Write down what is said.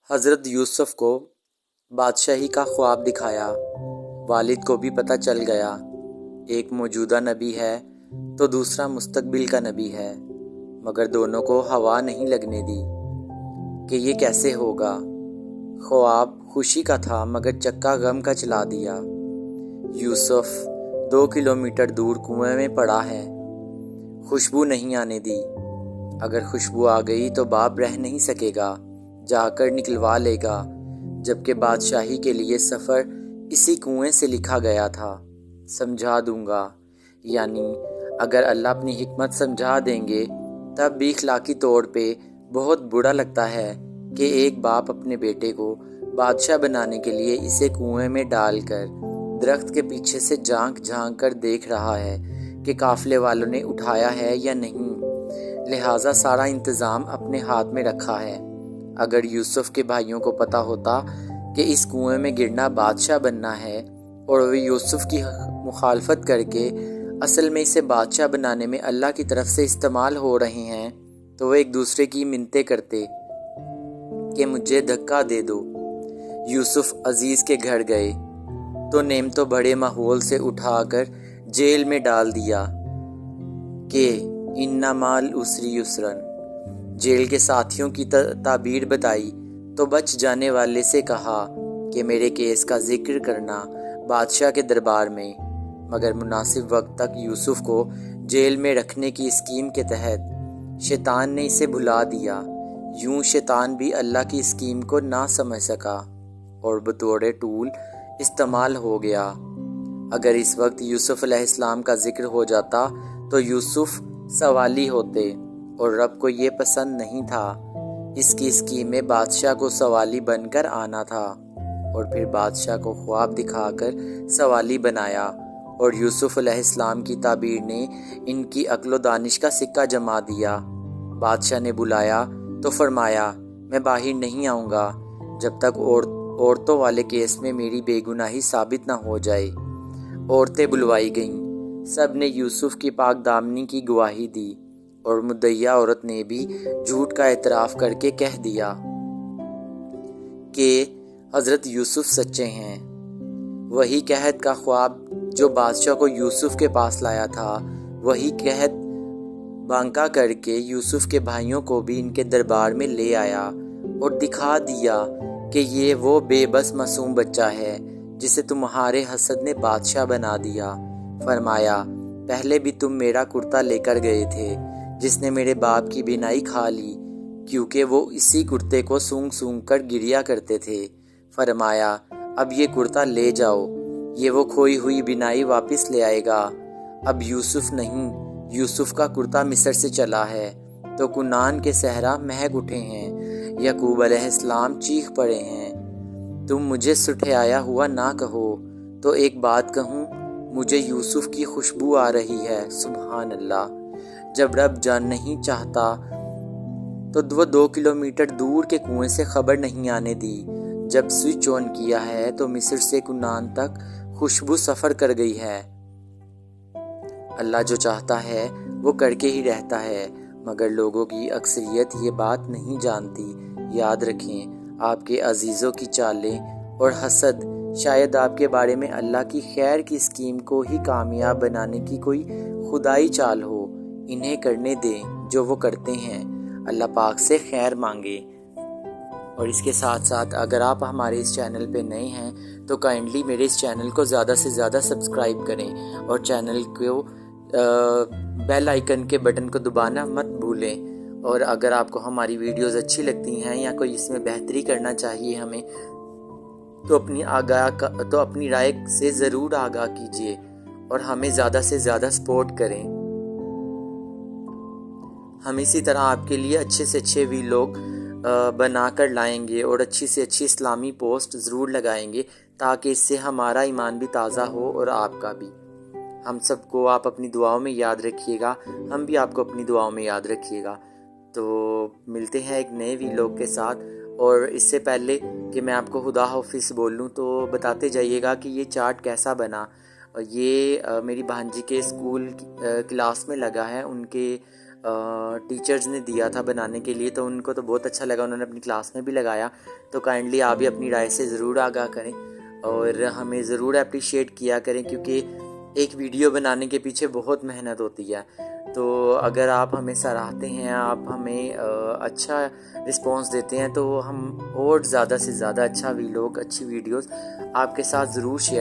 حضرت یوسف کو بادشاہی کا خواب دکھایا۔ والد کو بھی پتہ چل گیا، ایک موجودہ نبی ہے تو دوسرا مستقبل کا نبی ہے، مگر دونوں کو ہوا نہیں لگنے دی کہ یہ کیسے ہوگا۔ خواب خوشی کا تھا مگر چکا غم کا چلا دیا۔ یوسف 2 کلومیٹر دور کنویں میں پڑا ہے، خوشبو نہیں آنے دی۔ اگر خوشبو آ گئی تو باپ رہ نہیں سکے گا، جا کر نکلوا لے گا، جبکہ بادشاہی کے لیے سفر اسی کنویں سے لکھا گیا تھا۔ سمجھا دوں گا، یعنی اگر اللہ اپنی حکمت سمجھا دیں گے تب بھی اخلاقی طور پہ بہت برا لگتا ہے کہ ایک باپ اپنے بیٹے کو بادشاہ بنانے کے لیے اسے کنویں میں ڈال کر درخت کے پیچھے سے جھانک جھانک کر دیکھ رہا ہے کہ قافلے والوں نے اٹھایا ہے یا نہیں، لہٰذا سارا انتظام اپنے ہاتھ میں رکھا ہے۔ اگر یوسف کے بھائیوں کو پتہ ہوتا کہ اس کنویں میں گرنا بادشاہ بننا ہے اور وہ یوسف کی مخالفت کر کے اصل میں اسے بادشاہ بنانے میں اللہ کی طرف سے استعمال ہو رہے ہیں، تو وہ ایک دوسرے کی منتیں کرتے کہ مجھے دھکا دے دو۔ یوسف عزیز کے گھر گئے تو نعمتوں بڑے ماحول سے اٹھا کر جیل میں ڈال دیا کہ اِنَّ مَعَ الْعُسْرِ یُسْرًا۔ جیل کے ساتھیوں کی تعبیر بتائی تو بچ جانے والے سے کہا کہ میرے کیس کا ذکر کرنا بادشاہ کے دربار میں، مگر مناسب وقت تک یوسف کو جیل میں رکھنے کی اسکیم کے تحت شیطان نے اسے بھلا دیا۔ یوں شیطان بھی اللہ کی اسکیم کو نہ سمجھ سکا اور بطور ٹول استعمال ہو گیا۔ اگر اس وقت یوسف علیہ السلام کا ذکر ہو جاتا تو یوسف سوالی ہوتے، اور رب کو یہ پسند نہیں تھا۔ اس کی اسکیم میں بادشاہ کو سوالی بن کر آنا تھا، اور پھر بادشاہ کو خواب دکھا کر سوالی بنایا، اور یوسف علیہ السلام کی تعبیر نے ان کی عقل و دانش کا سکہ جما دیا۔ بادشاہ نے بلایا تو فرمایا، میں باہر نہیں آؤں گا جب تک عورتوں والے کیس میں میری بے گناہی ثابت نہ ہو جائے۔ عورتیں بلوائی گئیں، سب نے یوسف کی پاک دامنی کی گواہی دی، اور مدعیہ عورت نے بھی جھوٹ کا اعتراف کر کے کہہ دیا کہ حضرت یوسف سچے ہیں۔ وہی قحط کا خواب جو بادشاہ کو یوسف کے پاس لایا تھا، وہی قحط بانکا کر کے یوسف کے بھائیوں کو بھی ان کے دربار میں لے آیا اور دکھا دیا کہ یہ وہ بے بس معصوم بچہ ہے جسے تمہارے حسد نے بادشاہ بنا دیا۔ فرمایا، پہلے بھی تم میرا کرتا لے کر گئے تھے جس نے میرے باپ کی بینائی کھا لی، کیونکہ وہ اسی کرتے کو سونگ سونگ کر گریا کرتے تھے۔ فرمایا، اب یہ کرتا لے جاؤ، یہ وہ کھوئی ہوئی بینائی واپس لے آئے گا۔ اب یوسف نہیں، یوسف کا کرتا مصر سے چلا ہے تو کنعان کے صحرا مہک اٹھے ہیں، یعقوب علیہ السلام چیخ پڑے ہیں۔ تم مجھے سٹھیایا ہوا نہ کہو تو ایک بات کہوں، مجھے یوسف کی خوشبو آ رہی ہے۔ سبحان اللہ۔ جب رب جان نہیں چاہتا تو وہ 2 کلومیٹر دور کے کنویں سے خبر نہیں آنے دی، جب سوئچ آن کیا ہے تو مصر سے کنعان تک خوشبو سفر کر گئی ہے۔ اللہ جو چاہتا ہے وہ کر کے ہی رہتا ہے، مگر لوگوں کی اکثریت یہ بات نہیں جانتی۔ یاد رکھیں، آپ کے عزیزوں کی چالیں اور حسد شاید آپ کے بارے میں اللہ کی خیر کی اسکیم کو ہی کامیاب بنانے کی کوئی خدائی چال ہو۔ انہیں کرنے دیں جو وہ کرتے ہیں، اللہ پاک سے خیر مانگے۔ اور اس کے ساتھ ساتھ اگر آپ ہمارے اس چینل پہ نئے ہیں تو کائنڈلی میرے اس چینل کو زیادہ سے زیادہ سبسکرائب کریں، اور چینل کو بیل آئیکن کے بٹن کو دبانا مت بھولیں۔ اور اگر آپ کو ہماری ویڈیوز اچھی لگتی ہیں یا کوئی اس میں بہتری کرنا چاہیے ہمیں، تو اپنی رائے سے ضرور آگاہ کیجیے اور ہمیں زیادہ سے زیادہ سپورٹ کریں۔ ہم اسی طرح آپ کے لیے اچھے سے اچھے ویلاگ بنا کر لائیں گے اور اچھی سے اچھی اسلامی پوسٹ ضرور لگائیں گے، تاکہ اس سے ہمارا ایمان بھی تازہ ہو اور آپ کا بھی۔ ہم سب کو آپ اپنی دعاؤں میں یاد رکھیے گا، ہم بھی آپ کو اپنی دعاؤں میں یاد رکھیے گا۔ تو ملتے ہیں ایک نئے ویلاگ کے ساتھ، اور اس سے پہلے کہ میں آپ کو خدا حافظ بولوں تو بتاتے جائیے گا کہ یہ چارٹ کیسا بنا۔ یہ میری بھانجی کے اسکول کلاس میں لگا ہے، ان کے ٹیچرز نے دیا تھا بنانے کے لیے، تو ان کو تو بہت اچھا لگا، انہوں نے اپنی کلاس میں بھی لگایا. تو کائنڈلی آپ بھی اپنی رائے سے ضرور آگاہ کریں اور ہمیں ضرور اپریشیٹ کیا کریں، کیونکہ ایک ویڈیو بنانے کے پیچھے بہت محنت ہوتی ہے. تو اگر آپ ہمیں سراہتے ہیں، آپ ہمیں اچھا رسپانس دیتے ہیں، تو ہم اور زیادہ سے زیادہ اچھا ویلوگ، اچھی ویڈیوز آپ کے ساتھ ضرور شیئر